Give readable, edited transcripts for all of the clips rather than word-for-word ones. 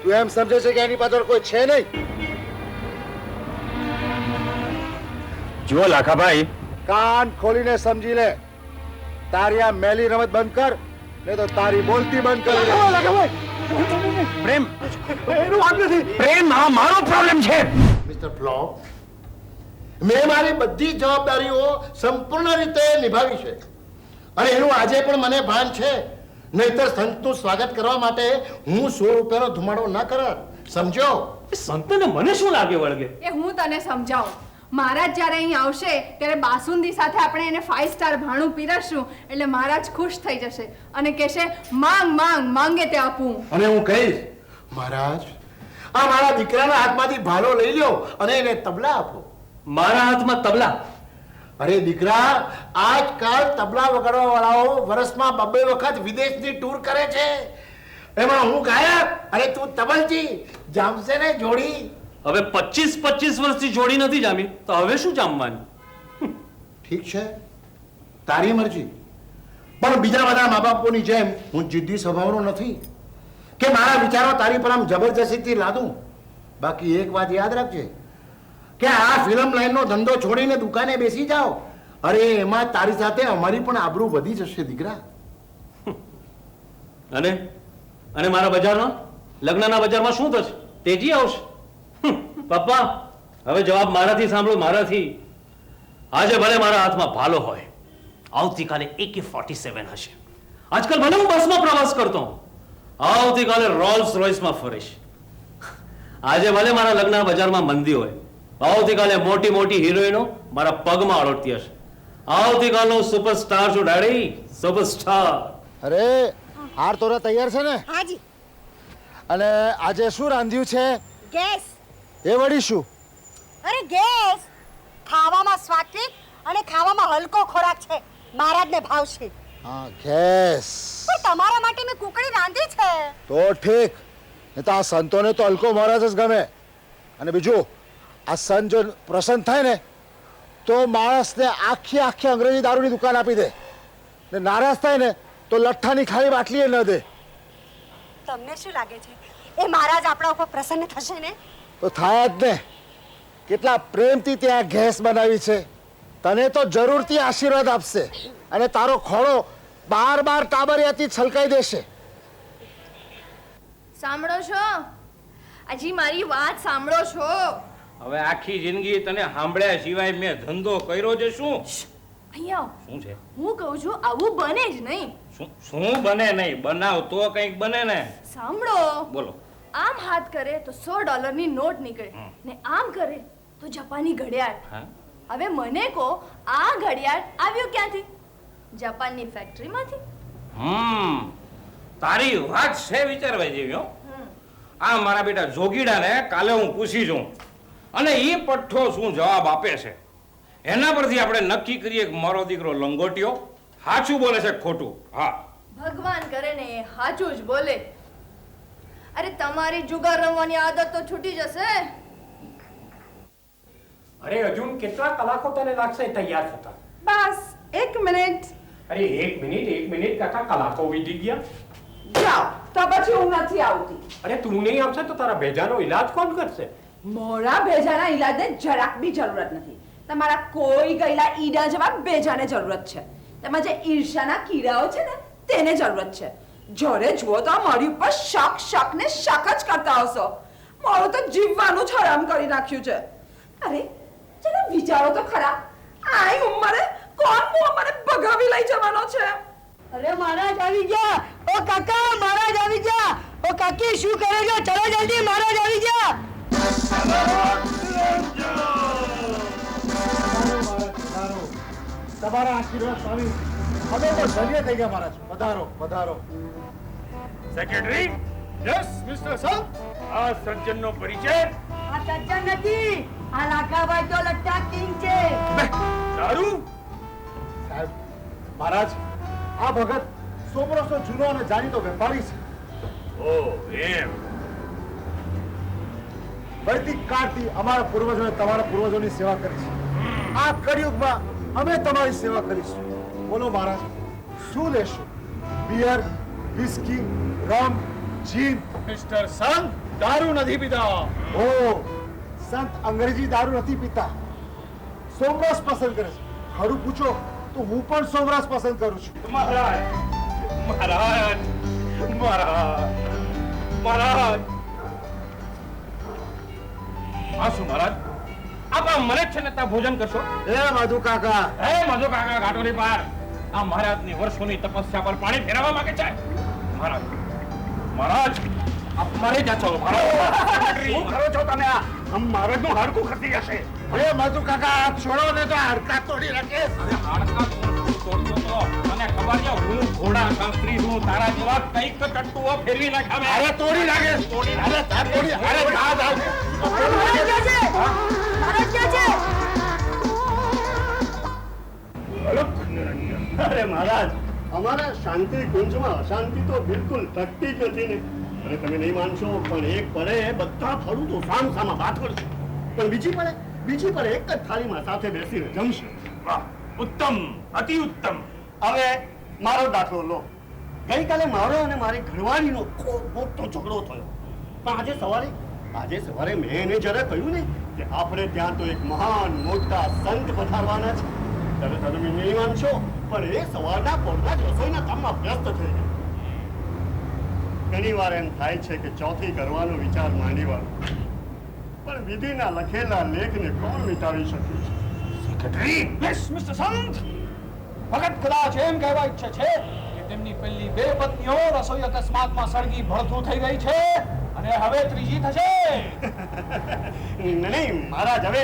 તું એમ સમજે છે કે એની પાછળ કોઈ છે નહીં? જુઓ લાખાભાઈ, કાન ખોલીને સમજી લે. તારી આ મેલી રમત બંધ કર, નહીં તો તારી બોલતી બંધ કર. પ્રેમ એનું વાત નથી. પ્રેમ આ મારો પ્રોબ્લેમ છે. મિસ્ટર ફ્લોપ, મેં મારી બધી જવાબદારીઓ સંપૂર્ણ રીતે નિભાવી છે અને એનું આજે પણ મને ભાન છે. નહીતર સંતનું સ્વાગત કરવા માટે હું 100 રૂપિયાનો ધુમાડો ના કરત. સમજો? સંતને મને શું લાગે વળગે? એ હું તને સમજાવું. મહારાજ જ્યારે અહીં આવશે ત્યારે બાસુંદી સાથે આપણે એને 5 સ્ટાર ભાણું પીરસશું એટલે મહારાજ ખુશ થઈ જશે અને કહેશે માંગ માંગ માંગે તે આપું. અને હું કહીશ, મહારાજ આ મારા દીકરાના હાથમાંથી ભાલો લઈ લ્યો અને એને તબલા આપો. મારા હાથમાં તબલા? અરે દીકરા, આજકાલ તબલા વગાડવા વાળાઓ વર્ષમાં 2 વખત વિદેશની ટૂર કરે છે. એમાં હું ગાયક અને તું તબલજી. જામશે ને જોડી? હવે 25 વર્ષથી જોડી નથી જામી તો હવે શું જામવાની? ઠીક છે, તારી મરજી. પણ બીજા બધા મા બાપોની જેમ હું જિદ્દી સ્વભાવનો નથી કે મારા વિચારો તારી પર આમ જબરજસ્તીથી લાદું. બાકી એક વાત યાદ રાખજે કે આ ફિલ્મ લાઈનનો ધંધો છોડીને દુકાને બેસી જાઓ. અરે એમાં તારી સાથે અમારી પણ આબરૂ વધી જશે દીકરા. અને અને મારા બજારમાં લગ્નના બજારમાં શું થશે? તેજી આવશે? પપ્પા, હવે જવાબ મારાથી સાંભળો, મારાથી. આજે ભલે મારા હાથમાં ભાલો હોય, આવતીકાલે AK-47 હશે. આજકાલ ભલે હું બસમાં પ્રવાસ કરતો હું, આવતીકાલે રોલ્સ રોયસમાં ફરીશ. આજે ભલે મારા લગ્નના બજારમાં મંદી હોય, આવતીકાલે મોટી મોટી હિરોઈનો મારા પગમાં અડોટતી હશે. આવતીકાલનો સુપરસ્ટાર છું ડેડી, સુપરસ્ટાર. અરે હાર તોરા તૈયાર છે ને? હાજી. અને આજે શું રાંધ્યું છે? ગેસ. એ વળી શું? અરે ગેસ ખાવામાં સ્વાદિષ્ટ અને ખાવામાં હલકો ખોરાક છે. મહારાજને ભાવશે. હા, ગેસ. પણ તમારા માટે મેં કુકડી રાંધી છે. તો ઠીક, નહીં તો આ સંતોને તો હલકો મહારાજ જ ગમે. અને બીજું, આ સંત જો પ્રસન્ન થાય ને તો માણસને આખી અંગ્રેજી દારૂની દુકાન આપી દે, ને નારાજ થાય ને તો લઠ્ઠાની ખાલી બાટલી ન દે. તમને શું લાગે છે એ મહારાજ આપણા ઉપર પ્રસન્ન થશે ને? તો થાય જ ને. કેટલા પ્રેમથી ત્યાં ગેસ બનાવી છે. તને તો જરૂરથી આશીર્વાદ આપશે અને તારો ખોળો બાર ટાબરિયાથી છલકાઈ દેશે. સાંભળો છો? હજી મારી વાત સાંભળો છો? હવે આખી જિંદગી તને સાંભળ્યા સિવાય મેં ધંધો કર્યો છે શું? અહીંયા આવો. શું છે? હું કહું છું આવું બને જ નહીં. શું બને નહીં? બનાવ તો કંઈક બને ને. સાંભળો, બોલો. આમ હાથ કરે તો $100 નોટ નીકળે ને આમ કરે તો જાપાની ઘડિયાળ. હા? હવે મને કહો, આ ઘડિયાળ આવ્યું ક્યાંથી? જાપાનની ફેક્ટરીમાંથી. તારી વાત છે વિચારવા જેવી હો. આ મારા બેટા જોગીડાને કાલે હું પૂછી જોઉં અને એ પઠ્ઠો શું જવાબ આપે છે એના પરથી આપણે નક્કી કરીએ કે મારો દીકરો લંગોટિયો સાચું બોલે છે ખોટું. હા, ભગવાન કરે ને એ સાચું જ બોલે. અરે તમારી જુગાર રમવાની આદત તો છૂટી જશે. અરે અર્જુન, કેટલા કલાકો તને લાગશે તૈયાર થતા? બસ 1 મિનિટ. અરે 1 મિનિટ કાકા, કલાકો વીતી ગયા. જાઓ તો પછી હું નથી આવતી. અરે તું નહીં આવશે તો તારા ભેજાનો ઈલાજ કોણ કરશે? મોરા ભેજાના ઈલાજને જરાક બી જરૂરત નથી. તમારા કોઈ ગયેલા ઈડા જેવા ભેજાને જરૂરત છે. તેમાં જે ઈર્ષાના કીડાઓ છે ને તેને જરૂરત છે. જ્યારે જુઓ તો મારી ઉપર શક ને શક જ કરતા હશો. મારું તો જીવવાનું જ હરામ કરી નાખ્યું છે. અરે જરા વિચારો તો ખરા, આઈ ઉંમરે કોણ મને ભગાવી લઈ જવાનો છે? અરે મહારાજ આવી ગયા. ઓ કાકા, મહારાજ આવી ગયા. ઓ કાકી, શું કરે છો? ચલો જલ્દી, મહારાજ આવી ગયા. તમારા આશીર્વાદ સ્વામી. હવે તો ધન્ય થઈ ગયા મહારાજ. પધારો પધારો. સેક્રેટરી. યસ મિસ્ટર સંત. આ સજ્જનનો પરિચય? આ સજ્જન નથી, આ લાખાભાઈ તો લટ્ટા કિંગ છે. દારૂ? સાહેબ, મહારાજ, આ ભગત 100 વર્ષનો જૂનો અને જાણીતો વેપારી છે. ઓ એમ. વૈદિક કાળથી અમારા પૂર્વજોએ તમારા પૂર્વજોની સેવા કરી છે. આ કળિયુગમાં અમે તમારી સેવા કરીશું. બોલો મહારાજ, શું લેશો? બિયર, વિસ્કી, રમ, જીન? મિસ્ટર સંત, દારૂ નથી પીતા. ઓ સંત અંગ્રેજી દારૂ નથી પીતા, સોમરસ પસંદ કરે છે. ખરું પૂછો તો હું પણ સોમરસ પસંદ કરું છું. મહારાજ મહારાજ મહારાજ મહારાજ હા શું મહારાજ આપ મને જ છે ને ત્યાં ભોજન કરશો? એ મધુ કાકા, હે મધુ કાકા ઘાટોની પાર આ મહારાજની વર્ષોની તપસ્યા પર પાણી ફેરવવા માંગે છે. મહારાજ મહારાજ આપ મરી જશો. મહારાજ શું કરો છો તમે? આ મહારાજનું હાડકું ખસી જશે. એ મધુ કાકા આ છોડો ને તો હાડકા તોડી નાખે. અરે હાડકા તોડતો તો મને ખબર છે હું ઘોડા શાસ્ત્રી છું. તારા જેવા કઈક ટટ્ટુઓ ફેરવી નાખાવે. અરે તોડી નાખે, તોડી નાખે, તોડી અરે જા જા. મહારાજ ક્યાં છે? મહારાજ ક્યાં છે? અરે મહારાજ, અમારા શાંતિ કુંજમાં અશાંતિ તો બિલકુલ ટકતી જ નથી ને. અરે તમે નહીં માનશો પણ એક પડે બધા ફરું તો સામ સામા વાત કરશે, પણ બીજી પડે એક જ થાળીમાં સાથે બેસીને જમશે. વાહ ઉત્તમ અતિ ઉત્તમ. હવે મારો દાખલો લો. ગઈકાલે મારો અને મારી ઘરવાળીનો ખૂબ મોટો ઝઘડો થયો, પણ આજે સવારે મેં એને જરા કહ્યું ને કે આપણે ત્યાં તો એક મહાન મોટા સંત પધારવાના છે. ત્યારે તમે નહીં માનશો પણ એ સવારના પોરના જ રસોઈના કામમાં વ્યસ્ત થઈ ગઈ. ઘણી વાર એમ થાય છે કે ચોથી કરવાનો વિચાર માંડી વાળો, પણ વિધિના લખેલા લેખને કોણ મિટાવી શકે છે? સેક્રેટરી યસ મિસ્ટર સંત. ભગત કદાચ એમ કહેવા ઈચ્છે છે કે તેમની પહેલી બે પત્નીઓ રસોઈ અકસ્માતમાં સળગી ભડથું થઈ ગઈ છે અને હવે ત્રીજી થશે. નહીં મહારાજ, હવે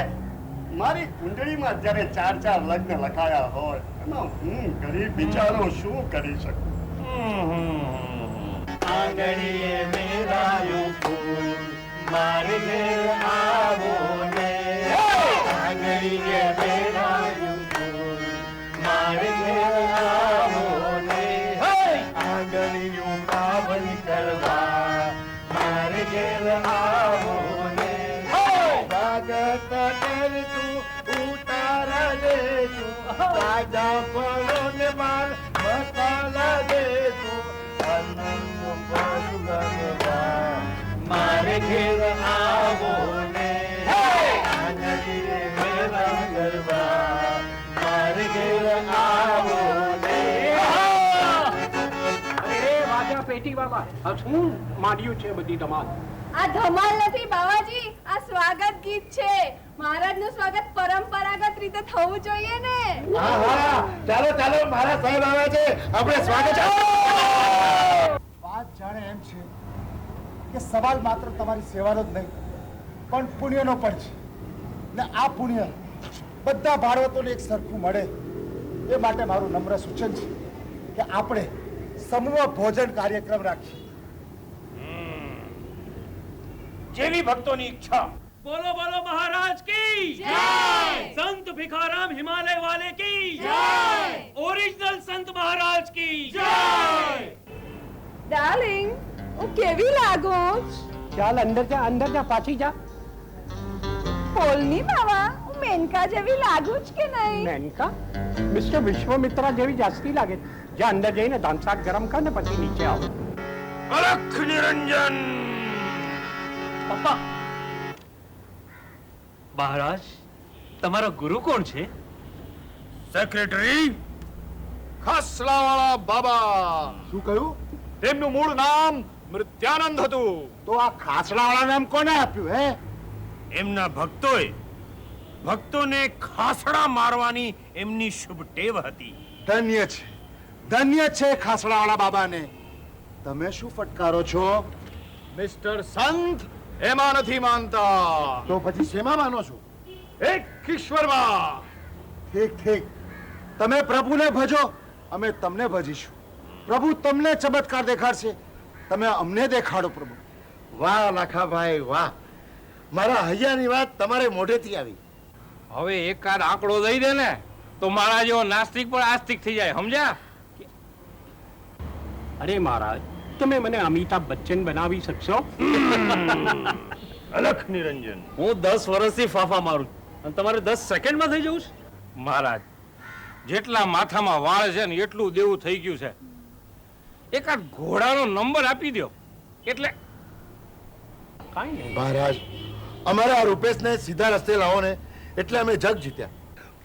મારી કુંડળીમાં જ્યારે 4 લગ્ન લખાયા હોય એમાં હું ગરીબ બિચારો શું કરી શકું? આંગણીએ મેરાયું ફૂલ મારે ઘેર આવો ને. આંગણીએ મેરાયું ફૂલ મારે ઘેર આવો ને. આંગણીયું કાવન કરવા મારે ઘેર આવો ને. સ્વાગત કરતું ઉતારા લેશું, તાજા ફળો ને માર મસાલા દેશું. મારે ઘેર આવો ને. આંગણીએ મેરા ગરબા મારે ઘેર આવો ને. અરે વાજા પેટી બાબા, આ શું માંડ્યું છે બધી ધમાલ? આ ધમાલ નથી બાવાજી, આ સ્વાગત ગીત છે. મહારાજનું સ્વાગત પરંપરાગત રીતે થવું જોઈએ ને. હા હા, ચાલો ચાલો, મારા સાહેબ આવે છે, આપણે સ્વાગત. વાત જાણે એમ છે કે સવાલ માત્ર તમારી સેવાનો જ નહીં પણ પુણ્યનો પણ છે, ને આ પુણ્ય બધા ભાડવતોને એક સરખું મળે એ માટે મારું નમ્ર સૂચન છે કે આપણે સમૂહ ભોજન કાર્યક્રમ રાખીએ. જેવી ભક્તોની ઈચ્છા. બોલો બોલો મહારાજ કી જય! સંત ભિખારામ હિમાલય વાલે કી ઓરિજિનલ સંત મહારાજ કી ડાર્લિંગ, હું કેવી લાગુ ચાલ અંદર જા પાછી જા. બોલની બાવા, હું મેનકા જેવી લાગુ જ કે નહીં? મેનકા મિસ્ટર વિશ્વમિત્રા જેવી જાસ્તી લાગે. જા અંદર જઈને દાંત શાક ગરમ કર ને પછી નીચે આવ. અલખ નિરંજન. પપ્પા, મહારાજ તમારો ગુરુ કોણ છે? સેક્રેટરી ખાસલાવાળા બાબા. શું કહ્યું? તેમનું મૂળ નામ મૃત્યાનંદ હતું. તો આ ખાસડાવાળા નામ કોને આપ્યું હે? એમના ભક્તોને ખાસડા મારવાની એમની શુભ ટેવ હતી. ધન્ય છે ખાસડાવાળા બાબાને. તમે શું ફટકારો છો? મિસ્ટર સંત એમાં નથી માનતા, તો પછી શેમાં માનો છો? એક ઈશ્વરમાં. ઠીક, તમે પ્રભુને ભજો, અમે તમને ભજીશું. પ્રભુ તમને ચમત્કાર દેખાડશે, તમે અમને દેખાડો. પ્રભુ. વાહ લાખાભાઈ વાહ, મારા હૈયાની વાત તમારે મોઢેથી આવી. હવે એકાદ આંકડો દઈ દે ને તો મારા જેવો નાસ્તિક પણ આસ્તિક થઈ જાય, સમજ્યા? અરે મહારાજ, તમે મને અમિતાભ બચ્ચન બનાવી શકશો? અલખ નિરંજન. હું 10 વર્ષથી ફાફા મારું અને તમારે 10 સેકન્ડમાં થઈ જવું છે? મહારાજ, જેટલા માથામાં વાળ છે ને એટલું દેવું થઈ ગયું છે. એકાદ ઘોડાનો નંબર આપી દો એટલે કાંઈ નહીં. મહારાજ અમારા આ રૂપેશને સીધા રસ્તે લાવો ને એટલે અમે જગ જીત્યા.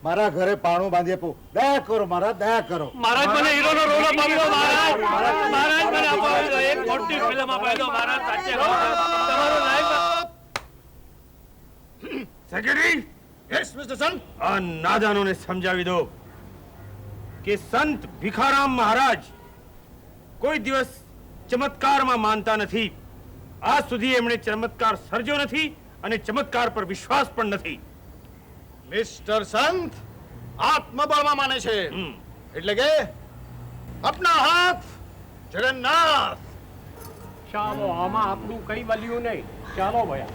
મારા ઘરે પાણું બાંધી આપો. દયા કરો મહારાજ, દયા કરો. મહારાજ મને હીરોનો રોલ અપાવી દો મહારાજ. મહારાજ મને અપાવી દો. એક મોટી ફિલ્મ અપાવી દો મહારાજ. સાચે તમારો લાઈફ સેક્રેટરી, યસ મિસ્ટર સંત. આ નાદાનોને સમજાવી દો કે સંત ભિખારામ મહારાજ કોઈ દિવસ ચમત્કારમાં માનતા નથી. આજ સુધી એમણે ચમત્કાર સર્જ્યો નથી અને ચમત્કાર પર વિશ્વાસ પણ નથી. મિસ્ટર સંત આત્મબળમાં માને છે, એટલે કે અપના હાથ જગન્નાથ. ચાલો, આમાં આપણું કઈ વલ્યું નહીં. ચાલો ભયા.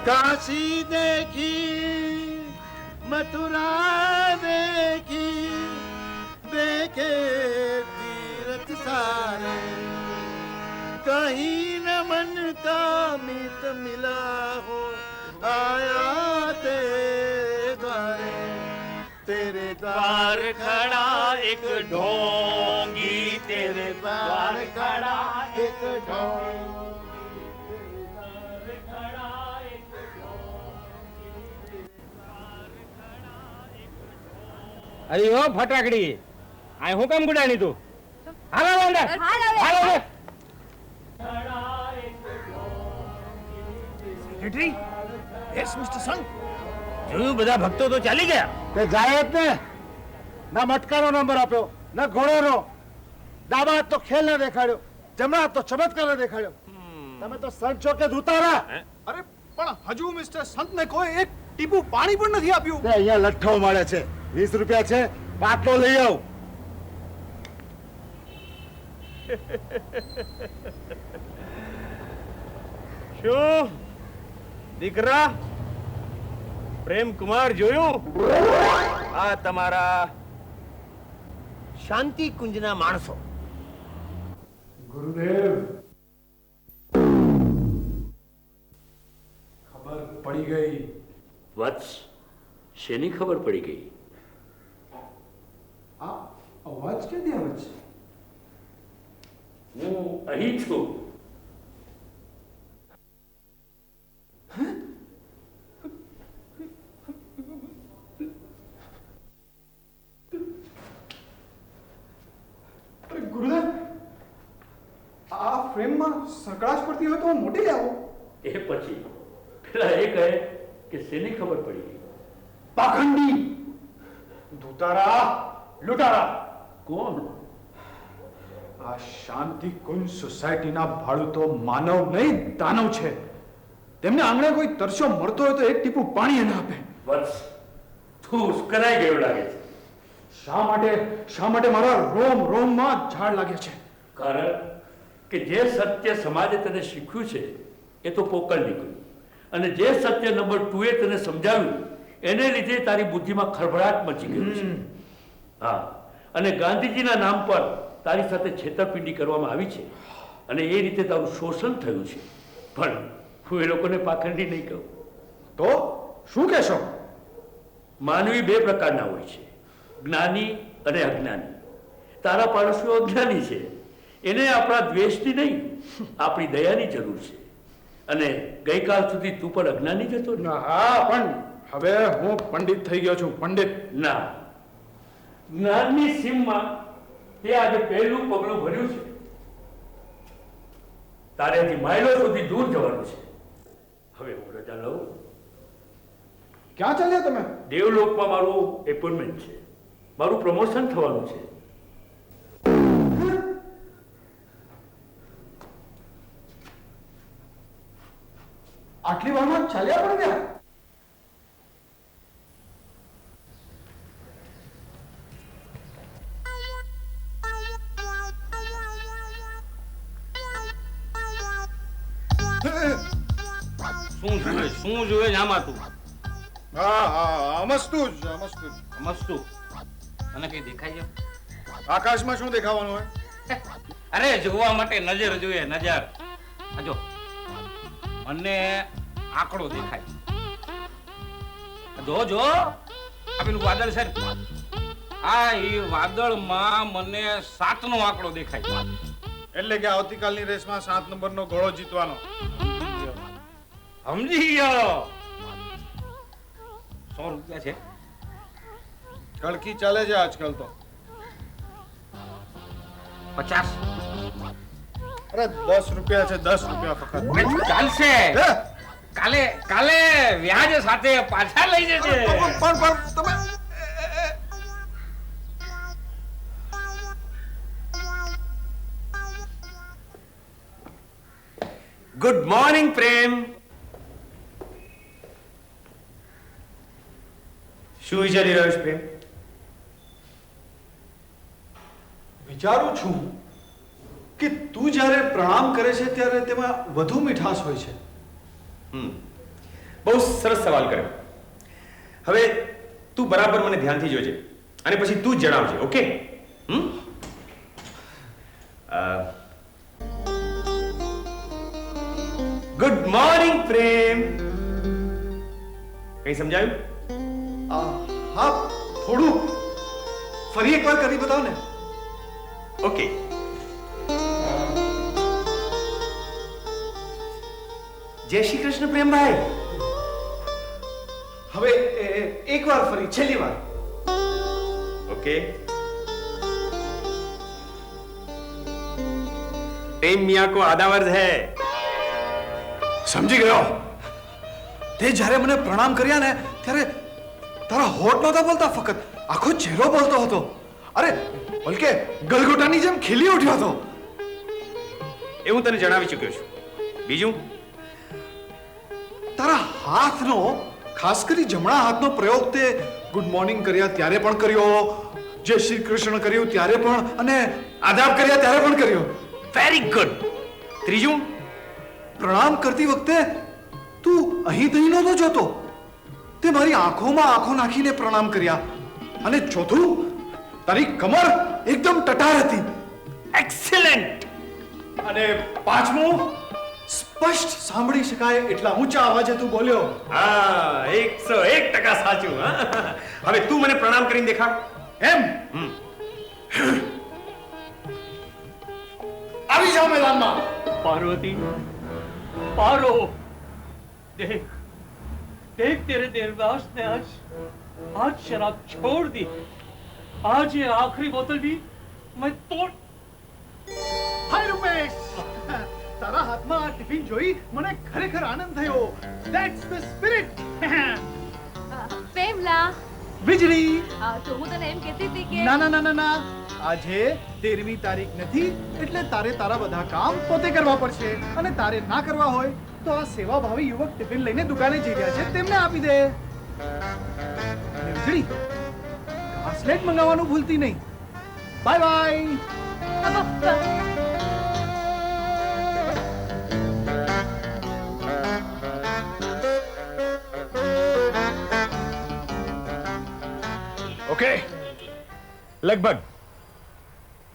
काशी देखी मथुरा देखी देखे तीर्थ सारे कहीं न मन का मित मिला हो आया तेरे द्वारे तेरे द्वार खड़ा एक ढोंगी तेरे द्वार खड़ा एक ढोंगी અરે ઓ ફટાકડી, આ હું કામ ગુડાની તું? હાલો અંદર, હાલો અંદર. સેક્રેટરી, યસ મિસ્ટર સંત. જોયું બધા ભક્તો તો ચાલી ગયા. તે જાય જ ને. ના મટકાનો નંબર આપ્યો, ના ઘોડોનો. ડાબા હાથ તો ખેલ ના દેખાડ્યો, જમણા હાથ તો ચમત્કાર ના દેખાડ્યો. તમે તો સંત છો કે દૂતારા? અરે પણ હજુ મિસ્ટર સંતને કોઈ એક ટીપું પાણી પણ નથી આપ્યું. તે અહીંયા લઠ્ઠો મળે છે. 20 રૂપિયા છે, બાટલો લઈ આવ. શું દીકરા પ્રેમ કુમાર જોયું? આ તમારા શાંતિ કુંજના માણસો. ગુરુદેવ, ખબર પડી ગઈ. વત્સ, શેની ખબર પડી ગઈ? આ અવાજ ક્યાંથી આવે છે? હું અહીં છું. અરે ગુરુદેવ, આ ફ્રેમમાં સકળાશ પડતી હોય તો મોટી આવો. એ પછી પેલા એ કહે કે શેની ખબર પડી ગઈ? પાખંડી, દૂતારા, લૂંટારા. કોણ? આ શાંતિ કુંજ સોસાયટીના ભાડુતો માનવ નહીં દાનવ છે. તેમને આંગણે કોઈ તરસ્યો મળતો હોય તો એક ટીપું પાણી એને આપે. વત્સ, તું ઉશ્કેરાઈ ગયો લાગે છે. શા માટે મારા રોમ રોમમાં ઝાડ લાગે છે? કારણ કે જે સત્ય સમાજે તને શીખ્યું છે એ તો પોકળ નીકળ્યું, અને જે સત્ય નંબર 2 એ તને સમજાવ્યું એને લીધે તારી બુદ્ધિમાં ખળભળાટ મચી ગયું છે. હા, અને ગાંધીજીના નામ પર તારી સાથે છેતરપિંડી કરવામાં આવી છે અને એ રીતે તારું શોષણ થયું છે. પણ હું એ લોકોને પાખંડી નહીં કહું. તો શું કહેશો? માનવી 2 પ્રકારના હોય છે, જ્ઞાની અને અજ્ઞાની. તારા પાડોશીઓ અજ્ઞાની છે, એને આપણા દ્વેષની નહીં આપણી દયાની જરૂર છે. અને ગઈકાલ સુધી તું પણ અજ્ઞાની જ હતો ને? હા, પણ હવે હું પંડિત થઈ ગયો છું. પંડિત ના, જ્ઞાનની સીમમાં તે આજે પહેલું પગલું ભર્યું છે. તારે હજી માઇલો સુધી દૂર જવાનું છે. હવે હું રજા લઉં. ક્યાં ચાલ્યા તમે? દેવલોકમાં મારું એપોઇન્ટમેન્ટ છે, મારું પ્રમોશન થવાનું છે. આટલી વારમાં ચાલ્યા પણ ગયા? શું જોવે છે આમાં તું? હા, અમસ્તું જ. મસ્તું અને કઈ દેખાય છે? આકાશમાં શું દેખાવાનું હોય? અરે જોવા માટે નજર જોઈએ, નજર. આ જો, મને આંકડો દેખાય. જો જો, આ પેલું વાદળ છે ને, આ એ વાદળમાં મને 7નો આંકડો દેખાય. એટલે કે આવતીકાલની રેસમાં 7 નંબરનો ઘોડો જીતવાનો. સમજી ગયો. 100 રૂપિયા છે. કડકી ચાલે છે આજકાલ તો. 50. અરે 10 રૂપિયા છે, 10 રૂપિયા ફક્ત. ચાલશે. કાલે કાલે વ્યાજ સાથે પાછા લઈ જજે. પણ તમે ગુડ મોર્નિંગ પ્રેમ. શું વિચારી રહ્યો છે પ્રેમ? વિચારું છું કે તું જ્યારે પ્રણામ કરે છે ત્યારે તેમાં વધુ મીઠાશ હોય છે. બહુ સરસ સવાલ કર્યો. હવે તું બરાબર મને ધ્યાનથી જોજે અને પછી તું જ જણાવજે. ઓકે? ગુડ મોર્નિંગ પ્રેમ. કઈ સમજાયું? હા, થોડું ફરી એકવાર કરી બતાવ ને. ઓકે. જય શ્રી કૃષ્ણ પ્રેમભાઈ. હવે એકવાર ફરી, છેલ્લી વાર. ओके. प्रेम मियाँ को आदावर्द है. સમજી ગયો. તે જ્યારે મને પ્રણામ કર્યા ને ત્યારે તારા હોઠ નહોતા બોલતા, ફક્ત આખો ચહેરો બોલતો હતો. અરે બલકે ગલગોટાની જેમ ખીલી ઉઠ્યો હતો. એ હું તને જણાવી ચૂક્યો છું. બીજું? તારા હાથનો, ખાસ કરી જમણા હાથનો પ્રયોગ તે ગુડ મોર્નિંગ કર્યા ત્યારે પણ કર્યો, જય શ્રી કૃષ્ણ કર્યું ત્યારે પણ, અને આદાબ કર્યા ત્યારે પણ કર્યો. Very good. ત્રીજું? પ્રણામ કરતી વખતે તું અહીં તહીં નહોતો જોતો, તે મારી આંખોમાં આંખો નાખીને પ્રણામ કર્યા. અને ચોથું, તારી કમર એકદમ ટટાર હતી. એક્સેલન્ટ. અને પાંચમું, સ્પષ્ટ સાંભળી શકાય એટલા ઊંચા અવાજે તું બોલ્યો. હા, 101% સાચું. હા. હવે તું મને પ્રણામ કરીને દેખાડ. એમ? આવી જાઓ મેદાનમાં. पार्वती, पारो, देख देख तेरे देवदास ने आज शराब छोड़ दी. आज ये आखिरी बोतल भी मैं तोड़. હાય રૂપેશ, તારા હાથમાં આ ટિફિન જોઈ મને ખરેખર આનંદ થયો. That's the spirit. પ્રેમલા, વીજળી. તો હું તને એમ કહેતી હતી કે ના ના ના ના ના, આજે 13મી તારીખ નથી, એટલે તારે તારા બધા કામ પોતે કરવા પડશે. અને તારે ના કરવા હોય તો આ સેવાભાવી યુવક ટિફિન લઈને દુકાને જઈ રહ્યા છે, તેમને આપી દે. અને વીજળી, ઘાસલેટ મંગાવવાનું ભૂલતી નહીં. Bye bye. ઓકે. લગભગ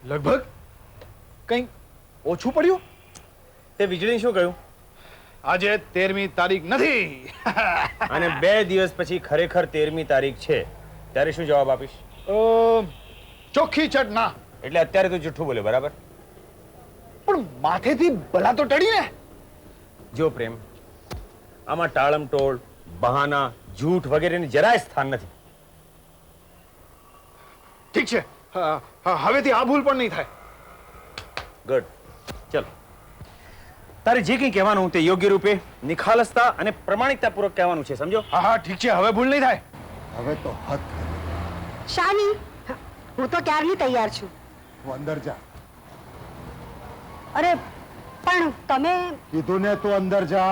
લગભગ કંઈ ઓછું પડ્યું? તે વીજળી શું કહ્યું? આજે 13મી તારીખ નથી. અને 2 દિવસ પછી ખરેખર 13મી તારીખ છે, ત્યારે શું જવાબ આપીશ? ચોખ્ખી ચટ ના. એટલે અત્યારે તું જુઠ્ઠું બોલે, બરાબર? પણ માથેથી ભલા તો ટળી ને. જો પ્રેમ, આમાં ટાળમટોળ, બહાના, જૂઠ વગેરેની જરાય સ્થાન નથી. ઠીક છે, હવેથી આ ભૂલ પણ નહીં થાય. ગુડ. ચલ, તારે જે કંઈ કહેવાનું તે યોગ્ય રૂપે, નિખાલસતા અને પ્રમાણિકતાપૂર્વક કહેવાનું છે, સમજો? હા હા ઠીક છે, હવે ભૂલ નહીં થાય. હવે તો હદ. શાની, હું તો ક્યારની તૈયાર છું. તું અંદર જા. અરે પણ તમે કીધું ને તું અંદર જા.